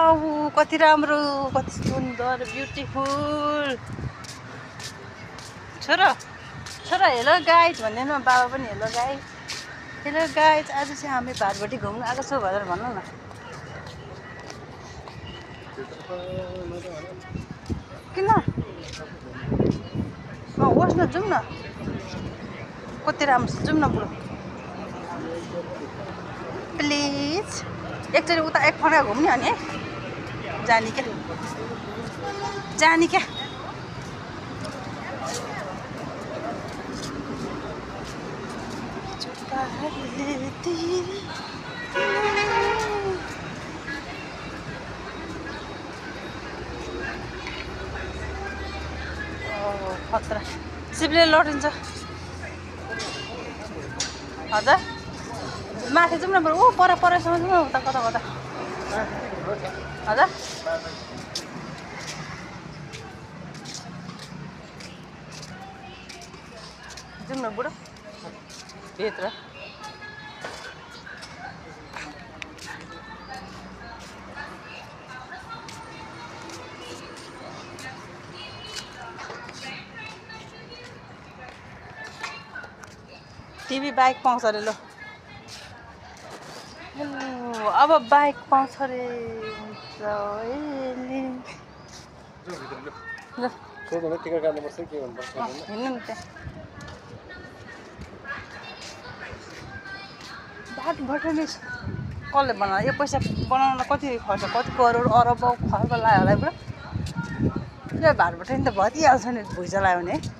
wow कति राम्रो कति सुन्दर ब्युटिफुल छोरा छोरा हेलो गाइज भन्दैन बाबा पनि हेलो गाइज आज चाहिँ हामी भातबटी घुम्न आएको छौँ भनेर भन्नु न किन होस् न जाउँ न कति राम्रो छ जाउँ न बुढो प्लिज एकचोटि उता एक फर्का घुम्ने अनि है जाने क्या खतरा सिपले लटिन्छ हजुर माथि जाउँ न बरु ऊ परसम्म जाउँ न उता कता हजुर जाउँ न बुढो भित्र टिभी बाइक पाउँछ अरे ल अब बाइक पाउँछ अरे हिँड्नु न त्यहाँ बाटोबाट नि कसले बनायो यो पैसा बनाउन कति खर्च कति करोड अरब खर्च लाग्यो होला पुरा यो भाटबाट नि त भइहाल्छ नि भुइँचा लाग्यो भने